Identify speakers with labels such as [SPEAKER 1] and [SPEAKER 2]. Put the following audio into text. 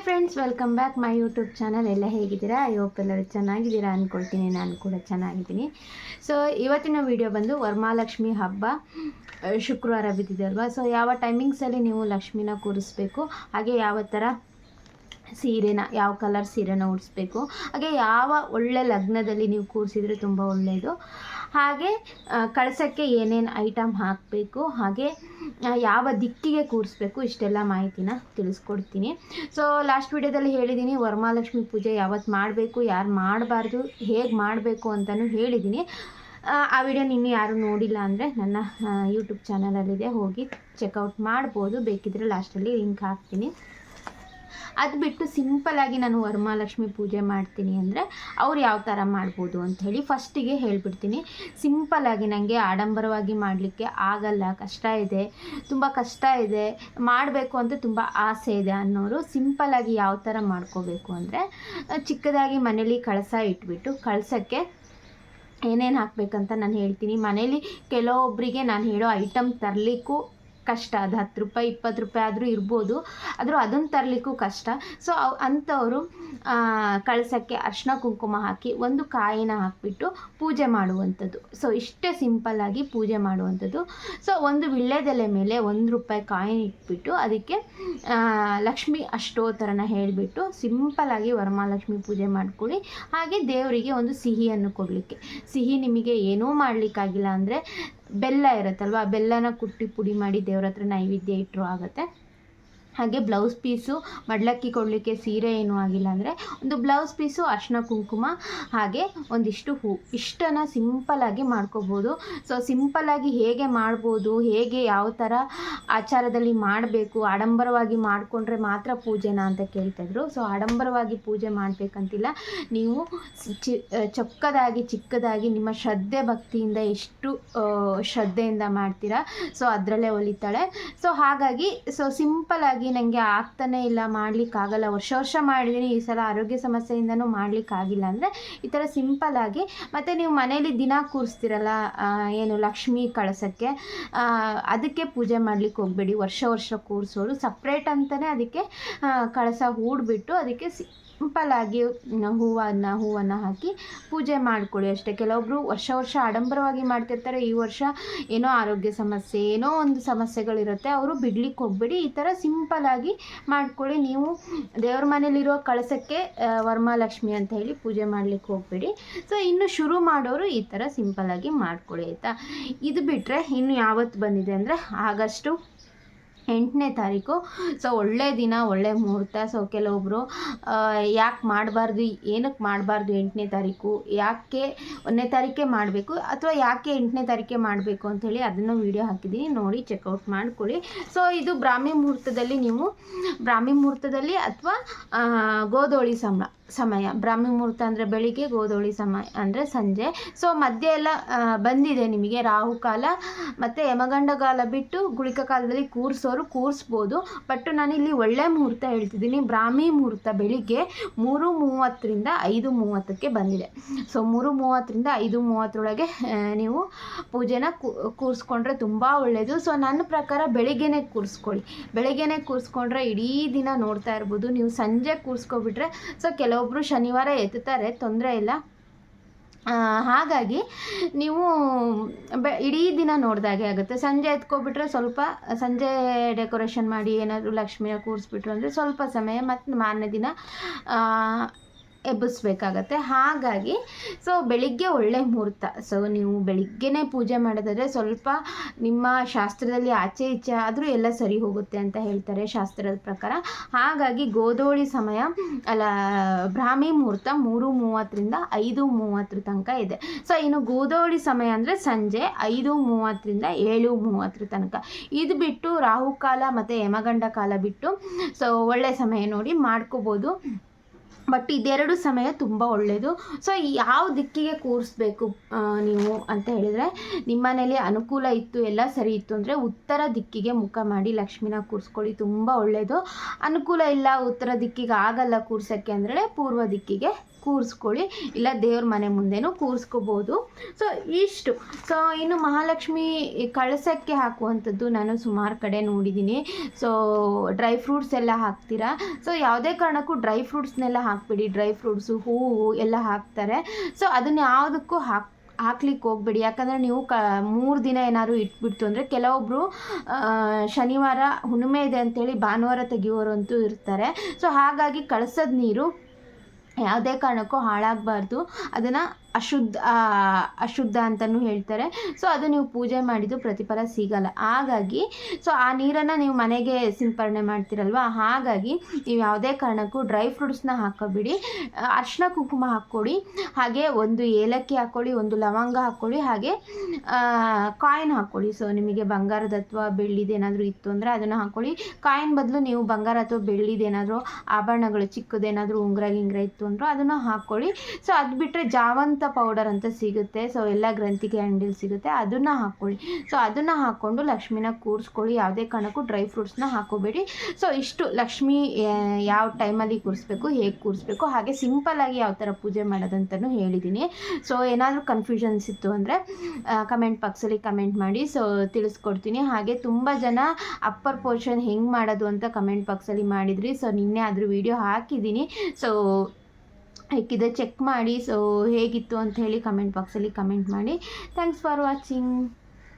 [SPEAKER 1] Friends, welcome back my YouTube channel. ಎಲ್ಲ ಹೇಗಿದ್ದೀರಾ? I hope ಎಲ್ಲರೂ ಚೆನ್ನಾಗಿದ್ದೀರಾ ಅಂದ್ಕೊಳ್ತೀನಿ. ನಾನು ಕೂಡ ಚೆನ್ನಾಗಿದ್ದೀನಿ. ಸೊ ಇವತ್ತಿನ ವಿಡಿಯೋ ಬಂದು ವರಮಹಾಲಕ್ಷ್ಮಿ ಹಬ್ಬ ಶುಕ್ರವಾರ ಬಿದ್ದಿದೆ ಅಲ್ವಾ. ಸೊ ಯಾವ ಟೈಮಿಂಗ್ಸಲ್ಲಿ ನೀವು ಲಕ್ಷ್ಮಿನ ಕೂರಿಸ್ಬೇಕು, ಹಾಗೆ ಯಾವ ಥರ ಯಾವ ಕಲರ್ ಸೀರೆನ ಉಡಿಸ್ಬೇಕು, ಹಾಗೆ ಯಾವ ಒಳ್ಳೆ ಲಗ್ನದಲ್ಲಿ ನೀವು ಕೂರಿಸಿದ್ರೆ ತುಂಬ ಒಳ್ಳೆಯದು, ಹಾಗೆ ಕಳಸಕ್ಕೆ ಏನೇನು ಐಟಮ್ ಹಾಕಬೇಕು, ಹಾಗೆ ಯಾವ ದಿಕ್ಕಿಗೆ ಕೂರಿಸ್ಬೇಕು, ಇಷ್ಟೆಲ್ಲ ಮಾಹಿತಿನ ತಿಳಿಸ್ಕೊಡ್ತೀನಿ. ಸೊ ಲಾಸ್ಟ್ ವಿಡಿಯೋದಲ್ಲಿ ಹೇಳಿದ್ದೀನಿ ವರಮಹಾಲಕ್ಷ್ಮಿ ಪೂಜೆ ಯಾವತ್ತು ಮಾಡಬೇಕು, ಯಾರು ಮಾಡಬಾರ್ದು, ಹೇಗೆ ಮಾಡಬೇಕು ಅಂತಲೂ ಹೇಳಿದ್ದೀನಿ. ಆ ವಿಡಿಯೋ ಇನ್ನೂ ಯಾರು ನೋಡಿಲ್ಲ ಅಂದರೆ ನನ್ನ ಯೂಟ್ಯೂಬ್ ಚಾನಲಲ್ಲಿದೆ, ಹೋಗಿ ಚೆಕ್ಔಟ್ ಮಾಡ್ಬೋದು. ಬೇಕಿದ್ದರೆ ಲಾಸ್ಟಲ್ಲಿ ಲಿಂಕ್ ಹಾಕ್ತೀನಿ. ಅದು ಬಿಟ್ಟು ಸಿಂಪಲ್ಲಾಗಿ ನಾನು ವರಮಹಾಲಕ್ಷ್ಮಿ ಪೂಜೆ ಮಾಡ್ತೀನಿ ಅಂದರೆ ಅವ್ರು ಯಾವ ಥರ ಮಾಡ್ಬೋದು ಅಂಥೇಳಿ ಫಸ್ಟಿಗೆ ಹೇಳ್ಬಿಡ್ತೀನಿ. ಸಿಂಪಲ್ಲಾಗಿ ನನಗೆ ಆಡಂಬರವಾಗಿ ಮಾಡಲಿಕ್ಕೆ ಆಗಲ್ಲ, ಕಷ್ಟ ಇದೆ, ತುಂಬ ಕಷ್ಟ ಇದೆ, ಮಾಡಬೇಕು ಅಂತ ತುಂಬ ಆಸೆ ಇದೆ ಅನ್ನೋರು ಸಿಂಪಲ್ಲಾಗಿ ಯಾವ ಥರ ಮಾಡ್ಕೋಬೇಕು ಅಂದರೆ, ಚಿಕ್ಕದಾಗಿ ಮನೇಲಿ ಕಳಸ ಇಟ್ಬಿಟ್ಟು ಕಳಸಕ್ಕೆ ಏನೇನು ಹಾಕಬೇಕಂತ ನಾನು ಹೇಳ್ತೀನಿ. ಮನೇಲಿ ಕೆಲವೊಬ್ಬರಿಗೆ ನಾನು ಹೇಳೋ ಐಟಮ್ ತರಲಿಕ್ಕೂ ಕಷ್ಟ, ಅದು 10 ರೂಪಾಯಿ 20 ರೂಪಾಯಿ ಆದರೂ ಇರ್ಬೋದು, ಆದರೂ ಅದನ್ನು ತರಲಿಕ್ಕೂ ಕಷ್ಟ. ಸೊ ಅಂಥವರು ಕಳಸಕ್ಕೆ ಅರಿಶಿನ ಕುಂಕುಮ ಹಾಕಿ ಒಂದು ಕಾಯಿನ ಹಾಕಿಬಿಟ್ಟು ಪೂಜೆ ಮಾಡುವಂಥದ್ದು. ಸೊ ಇಷ್ಟೇ ಸಿಂಪಲ್ಲಾಗಿ ಪೂಜೆ ಮಾಡುವಂಥದ್ದು. ಸೊ ಒಂದು ವಿಳ್ಯದೆಲೆ ಮೇಲೆ 1 ರೂಪಾಯಿ ಕಾಯಿನ್ ಇಟ್ಬಿಟ್ಟು ಅದಕ್ಕೆ ಲಕ್ಷ್ಮಿ ಅಷ್ಟೋತ್ತರನ ಹೇಳಿಬಿಟ್ಟು ಸಿಂಪಲ್ಲಾಗಿ ವರಮಹಾಲಕ್ಷ್ಮಿ ಪೂಜೆ ಮಾಡ್ಕೊಳ್ಳಿ. ಹಾಗೆ ದೇವರಿಗೆ ಒಂದು ಸಿಹಿಯನ್ನು ಕೊಡಲಿಕ್ಕೆ, ಸಿಹಿ ನಿಮಗೆ ಏನೂ ಮಾಡಲಿಕ್ಕಾಗಿಲ್ಲ ಅಂದರೆ ಬೆಲ್ಲ ಇರುತ್ತಲ್ವ, ಬೆಲ್ಲನ ಕುಟ್ಟಿ ಪುಡಿ ಮಾಡಿ ದೇವ್ರ ಹತ್ರ ನೈವೇದ್ಯ ಇಟ್ಟರು ಆಗುತ್ತೆ. ಹಾಗೆ ಬ್ಲೌಸ್ ಪೀಸು, ಮಡ್ಲಕ್ಕಿ ಕೊಡಲಿಕ್ಕೆ ಸೀರೆ ಏನೂ ಆಗಿಲ್ಲ ಅಂದರೆ ಒಂದು ಬ್ಲೌಸ್ ಪೀಸು, ಅರಿಶಿನ ಕುಂಕುಮ, ಹಾಗೆ ಒಂದಿಷ್ಟು ಹೂ, ಇಷ್ಟನ್ನು ಸಿಂಪಲ್ಲಾಗಿ ಮಾಡ್ಕೋಬೋದು. ಸೊ ಸಿಂಪಲ್ಲಾಗಿ ಹೇಗೆ ಮಾಡ್ಬೋದು, ಹೇಗೆ ಯಾವ ಥರ ಆಚಾರದಲ್ಲಿ ಮಾಡಬೇಕು, ಆಡಂಬರವಾಗಿ ಮಾಡಿಕೊಂಡ್ರೆ ಮಾತ್ರ ಪೂಜೆನ ಅಂತ ಕೇಳ್ತಾಯಿದ್ರು. ಸೊ ಆಡಂಬರವಾಗಿ ಪೂಜೆ ಮಾಡಬೇಕಂತಿಲ್ಲ, ನೀವು ಚಿಕ್ಕದಾಗಿ ನಿಮ್ಮ ಶ್ರದ್ಧೆ ಭಕ್ತಿಯಿಂದ ಎಷ್ಟು ಶ್ರದ್ಧೆಯಿಂದ ಮಾಡ್ತೀರಾ, ಸೊ ಅದರಲ್ಲೇ ಒಲಿತಾಳೆ. ಸೊ ಹಾಗಾಗಿ ಸಿಂಪಲ್ಲಾಗಿ ನನಗೆ ಆಗ್ತಾನೆ ಇಲ್ಲ, ಮಾಡಲಿಕ್ಕಾಗಲ್ಲ, ವರ್ಷ ಮಾಡಿದ್ದೀನಿ, ಈ ಸಲ ಆರೋಗ್ಯ ಸಮಸ್ಯೆಯಿಂದನೂ ಮಾಡಲಿಕ್ಕಾಗಿಲ್ಲ ಅಂದರೆ ಈ ಥರ ಸಿಂಪಲ್ಲಾಗಿ, ಮತ್ತು ನೀವು ಮನೇಲಿ ದಿನ ಕೂರಿಸ್ತಿರಲ್ಲ ಏನು ಲಕ್ಷ್ಮಿ ಕಳಸಕ್ಕೆ, ಅದಕ್ಕೆ ಪೂಜೆ ಮಾಡಲಿಕ್ಕೆ ಹೋಗಬೇಡಿ. ವರ್ಷ ಕೂರಿಸೋರು ಸಪ್ರೇಟ್ ಅಂತಲೇ ಅದಕ್ಕೆ ಕಳಸ ಹೂಡ್ಬಿಟ್ಟು ಅದಕ್ಕೆ ಸಿಂಪಲ್ಲಾಗಿ ಹೂವನ್ನು ಹಾಕಿ ಪೂಜೆ ಮಾಡ್ಕೊಳ್ಳಿ ಅಷ್ಟೇ. ಕೆಲವೊಬ್ಬರು ವರ್ಷ ಆಡಂಬರವಾಗಿ ಮಾಡ್ತಿರ್ತಾರೆ, ಈ ವರ್ಷ ಏನೋ ಆರೋಗ್ಯ ಸಮಸ್ಯೆ, ಏನೋ ಒಂದು ಸಮಸ್ಯೆಗಳಿರುತ್ತೆ, ಅವರು ಬಿಡ್ಲಿಕ್ಕೆ ಹೋಗಬೇಡಿ, ಈ ಥರ ಸಿಂಪಲ್ಲಾಗಿ ಮಾಡ್ಕೊಳ್ಳಿ. ನೀವು ದೇವ್ರ ಮನೇಲಿರೋ ಕಳಸಕ್ಕೆ ವರಮಹಾಲಕ್ಷ್ಮಿ ಅಂತ ಹೇಳಿ ಪೂಜೆ ಮಾಡಲಿಕ್ಕೆ ಹೋಗಬೇಡಿ. ಸೊ ಇನ್ನು ಶುರು ಮಾಡೋರು ಈ ಥರ ಸಿಂಪಲ್ಲಾಗಿ ಮಾಡ್ಕೊಳ್ಳಿ, ಆಯಿತಾ. ಇದು ಬಿಟ್ಟರೆ ಇನ್ನು ಯಾವತ್ತು ಬಂದಿದೆ ಅಂದರೆ August 8ನೇ ತಾರೀಕು. ಸೊ ಒಳ್ಳೆಯ ದಿನ, ಒಳ್ಳೆಯ ಮುಹೂರ್ತ. ಸೊ ಕೆಲವೊಬ್ಬರು ಯಾಕೆ ಮಾಡಬಾರ್ದು, ಏನಕ್ಕೆ ಮಾಡಬಾರ್ದು 8ನೇ ತಾರೀಕು, ಯಾಕೆ 1ನೇ ತಾರೀಕೆ ಮಾಡಬೇಕು, ಅಥವಾ ಯಾಕೆ 8ನೇ ತಾರೀಕೆ ಮಾಡಬೇಕು ಅಂಥೇಳಿ ಅದನ್ನು ವೀಡಿಯೋ ಹಾಕಿದ್ದೀನಿ, ನೋಡಿ ಚೆಕ್ಔಟ್ ಮಾಡ್ಕೊಳ್ಳಿ. ಸೊ ಇದು ಬ್ರಾಹ್ಮಿ ಮುಹೂರ್ತದಲ್ಲಿ ಅಥವಾ ಗೋಧೂಳಿ ಸಮಯ. ಬ್ರಾಹ್ಮಿ ಮುಹೂರ್ತ ಅಂದರೆ ಬೆಳಿಗ್ಗೆ, ಗೋಧೂಳಿ ಸಮಯ ಅಂದರೆ ಸಂಜೆ. ಸೊ ಮಧ್ಯೆ ಎಲ್ಲ ಬಂದಿದೆ ನಿಮಗೆ ರಾಹುಕಾಲ ಮತ್ತು ಯಮಗಂಡ ಕಾಲ ಬಿಟ್ಟು ಗುಳಿಕ ಕಾಲದಲ್ಲಿ ಕೂರಿಸ್ಬೋದು. ಬಟ್ ನಾನಿಲ್ಲಿ ಒಳ್ಳೆ ಮುಹೂರ್ತ ಹೇಳ್ತಿದ್ದೀನಿ. ಬ್ರಾಹ್ಮಿ ಮುಹೂರ್ತ ಬೆಳಿಗ್ಗೆ 3:30ರಿಂದ 5:30ಕ್ಕೆ ಬಂದಿದೆ. ಸೊ 3:30ರಿಂದ 5:30 ನೀವು ಪೂಜೆನ ಕೂರಿಸ್ಕೊಂಡ್ರೆ ತುಂಬ ಒಳ್ಳೆಯದು. ಸೊ ನನ್ನ ಪ್ರಕಾರ ಬೆಳಿಗ್ಗೆನೇ ಕೂರಿಸ್ಕೊಂಡ್ರೆ ಇಡೀ ದಿನ ನೋಡ್ತಾ ಇರ್ಬೋದು. ನೀವು ಸಂಜೆ ಕೂರಿಸ್ಕೊಬಿಟ್ರೆ, ಸೊ ಕೆಲವೊಬ್ಬರು ಶನಿವಾರ ಎತ್ತುತ್ತಾರೆ, ತೊಂದರೆ ಇಲ್ಲ. ಹಾಗಾಗಿ ನೀವು ಇಡೀ ದಿನ ನೋಡಿದಾಗೆ ಆಗುತ್ತೆ. ಸಂಜೆ ಎತ್ಕೊಬಿಟ್ರೆ ಸ್ವಲ್ಪ, ಸಂಜೆ ಡೆಕೋರೇಷನ್ ಮಾಡಿ ಏನಾದರೂ ಲಕ್ಷ್ಮಿನ ಕೂರಿಸ್ಬಿಟ್ರು ಅಂದರೆ ಸ್ವಲ್ಪ ಸಮಯ, ಮತ್ತು ಮಾರನೇ ದಿನ ಎಬ್ಬಿಸ್ಬೇಕಾಗತ್ತೆ. ಹಾಗಾಗಿ ಸೊ ಬೆಳಿಗ್ಗೆ ಒಳ್ಳೆ ಮುಹೂರ್ತ. ಸೊ ನೀವು ಬೆಳಿಗ್ಗೆನೇ ಪೂಜೆ ಮಾಡೋದಾದರೆ ಸ್ವಲ್ಪ ನಿಮ್ಮ ಶಾಸ್ತ್ರದಲ್ಲಿ ಆಚೆ ಈಚೆ ಆದರೂ ಎಲ್ಲ ಸರಿ ಹೋಗುತ್ತೆ ಅಂತ ಹೇಳ್ತಾರೆ ಶಾಸ್ತ್ರದ ಪ್ರಕಾರ. ಹಾಗಾಗಿ ಗೋಧೂಳಿ ಸಮಯ ಬ್ರಾಹ್ಮಿ ಮುಹೂರ್ತ 3:30ರಿಂದ 5:30 ತನಕ ಇದೆ. ಸೊ ಇನ್ನು ಗೋಧೂಳಿ ಸಮಯ ಅಂದರೆ ಸಂಜೆ 5:30ರಿಂದ 7:30 ತನಕ. ಇದು ಬಿಟ್ಟು ರಾಹುಕಾಲ ಮತ್ತು ಯಮಗಂಡ ಕಾಲ ಬಿಟ್ಟು ಸೊ ಒಳ್ಳೆ ಸಮಯ ನೋಡಿ ಮಾಡ್ಕೋಬೋದು. ಬಟ್ ಇದೆರಡು ಸಮಯ ತುಂಬ ಒಳ್ಳೆಯದು. ಸೊ ಯಾವ ದಿಕ್ಕಿಗೆ ಕೂರಿಸ್ಬೇಕು ನೀವು ಅಂತ ಹೇಳಿದರೆ, ನಿಮ್ಮ ಮನೇಲಿ ಅನುಕೂಲ ಇತ್ತು, ಎಲ್ಲ ಸರಿ ಇತ್ತು ಅಂದರೆ ಉತ್ತರ ದಿಕ್ಕಿಗೆ ಮುಖ ಮಾಡಿ ಲಕ್ಷ್ಮಿನ ಕೂರಿಸ್ಕೊಳ್ಳಿ, ತುಂಬ ಒಳ್ಳೆಯದು. ಅನುಕೂಲ ಇಲ್ಲ, ಉತ್ತರ ದಿಕ್ಕಿಗೆ ಆಗಲ್ಲ ಕೂರ್ಸೋಕ್ಕೆ ಅಂದರೆ ಪೂರ್ವ ದಿಕ್ಕಿಗೆ ಕೂರಿಸ್ಕೊಳ್ಳಿ, ಇಲ್ಲ ದೇವ್ರ ಮನೆ ಮುಂದೆನೂ ಕೂರಿಸ್ಕೋಬೋದು. ಸೊ ಇಷ್ಟು. ಸೊ ಇನ್ನು ಮಹಾಲಕ್ಷ್ಮಿ ಕಳಸಕ್ಕೆ ಹಾಕುವಂಥದ್ದು ನಾನು ಸುಮಾರು ಕಡೆ ನೋಡಿದ್ದೀನಿ. ಸೊ ಡ್ರೈ ಫ್ರೂಟ್ಸ್ ಎಲ್ಲ ಹಾಕ್ತೀರಾ. ಸೊ ಯಾವುದೇ ಕಾರಣಕ್ಕೂ ಡ್ರೈ ಫ್ರೂಟ್ಸ್ನೆಲ್ಲ ಹಾಕ್ಬಿಡಿ. ಡ್ರೈ ಫ್ರೂಟ್ಸು, ಹೂವು ಎಲ್ಲ ಹಾಕ್ತಾರೆ. ಸೊ ಅದನ್ನ ಯಾವುದಕ್ಕೂ ಹಾಕ್ಲಿಕ್ಕೆ ಹೋಗ್ಬೇಡಿ. ಯಾಕಂದರೆ ನೀವು 3 ದಿನ ಏನಾದ್ರು ಇಟ್ಬಿಡ್ತು ಅಂದರೆ, ಕೆಲವೊಬ್ಬರು ಶನಿವಾರ ಹುಣ್ಣಿಮೆ ಇದೆ ಅಂಥೇಳಿ ಭಾನುವಾರ ತೆಗಿಯೋರಂತೂ ಇರ್ತಾರೆ. ಸೊ ಹಾಗಾಗಿ ಕಳಸದ ನೀರು ಯಾವುದೇ ಕಾರಣಕ್ಕೂ ಹಾಳಾಗಬಾರ್ದು. ಅದನ್ನು ಅಶುದ್ಧ ಅಂತಲೂ ಹೇಳ್ತಾರೆ. ಸೊ ಅದು ನೀವು ಪೂಜೆ ಮಾಡಿದ್ದು ಪ್ರತಿಫಲ ಸಿಗಲ್ಲ. ಹಾಗಾಗಿ ಸೊ ಆ ನೀರನ್ನು ನೀವು ಮನೆಗೆ ಸಿಂಪರಣೆ ಮಾಡ್ತೀರಲ್ವ, ಹಾಗಾಗಿ ನೀವು ಯಾವುದೇ ಕಾರಣಕ್ಕೂ ಡ್ರೈ ಫ್ರೂಟ್ಸ್ನ ಹಾಕೋಬಿಡಿ. ಅರಿಶಿನ ಕುಂಕುಮ ಹಾಕ್ಕೊಳ್ಳಿ, ಹಾಗೆ 1 ಏಲಕ್ಕಿ ಹಾಕ್ಕೊಳ್ಳಿ, 1 ಲವಂಗ ಹಾಕ್ಕೊಳ್ಳಿ, ಹಾಗೆ ಕಾಯಿನ್ ಹಾಕ್ಕೊಳ್ಳಿ. ಸೊ ನಿಮಗೆ ಬಂಗಾರದ ಅಥವಾ ಬೆಳ್ಳಿದೇನಾದರೂ ಇತ್ತು ಅಂದರೆ ಅದನ್ನು ಹಾಕ್ಕೊಳ್ಳಿ. ಕಾಯಿನ್ ಬದಲು ನೀವು ಬಂಗಾರ ಅಥವಾ ಬೆಳ್ಳಿದೇನಾದರೂ ಆಭರಣಗಳು ಚಿಕ್ಕದೇನಾದರೂ ಉಂಗುರ ಇತ್ತು ಅಂದರೂ ಅದನ್ನು ಹಾಕ್ಕೊಳ್ಳಿ. ಸೊ ಅದು ಬಿಟ್ಟರೆ ಜಾವಂತ ಪೌಡರ್ ಅಂತ ಸಿಗುತ್ತೆ. ಸೊ ಎಲ್ಲ ಗ್ರಂಥಿಗೆ ಅಂಗಡಿಲಿ ಸಿಗುತ್ತೆ, ಅದನ್ನು ಹಾಕ್ಕೊಳ್ಳಿ. ಸೊ ಅದನ್ನು ಹಾಕ್ಕೊಂಡು ಲಕ್ಷ್ಮಿನ ಕೂರಿಸ್ಕೊಳ್ಳಿ. ಯಾವುದೇ ಕಾರಣಕ್ಕೂ ಡ್ರೈ ಫ್ರೂಟ್ಸ್ನ ಹಾಕೋಬೇಡಿ. ಸೊ ಇಷ್ಟು ಲಕ್ಷ್ಮಿ ಯಾವ ಟೈಮಲ್ಲಿ ಕೂರಿಸ್ಬೇಕು, ಹೇಗೆ ಕೂರಿಸ್ಬೇಕು, ಹಾಗೆ ಸಿಂಪಲ್ಲಾಗಿ ಯಾವ ಥರ ಪೂಜೆ ಮಾಡೋದಂತಲೂ ಹೇಳಿದ್ದೀನಿ. ಸೊ ಏನಾದರೂ ಕನ್ಫ್ಯೂಷನ್ಸ್ ಇತ್ತು ಅಂದರೆ ಕಮೆಂಟ್ ಬಾಕ್ಸಲ್ಲಿ ಕಮೆಂಟ್ ಮಾಡಿ, ಸೊ ತಿಳಿಸ್ಕೊಡ್ತೀನಿ. ಹಾಗೆ ತುಂಬ ಜನ ಅಪ್ಪರ್ ಪೋರ್ಷನ್ ಹೆಂಗೆ ಮಾಡೋದು ಅಂತ ಕಮೆಂಟ್ ಬಾಕ್ಸಲ್ಲಿ ಮಾಡಿದ್ರಿ. ಸೊ ನಿನ್ನೆ ಅದ್ರ ವಿಡಿಯೋ ಹಾಕಿದ್ದೀನಿ. ಸೊ ಹೇಗಿದೆ ಚೆಕ್ ಮಾಡಿ. ಸೊ ಹೇಗಿತ್ತು ಅಂತ ಹೇಳಿ ಕಮೆಂಟ್ ಬಾಕ್ಸಲ್ಲಿ ಕಮೆಂಟ್ ಮಾಡಿ. Thanks for watching.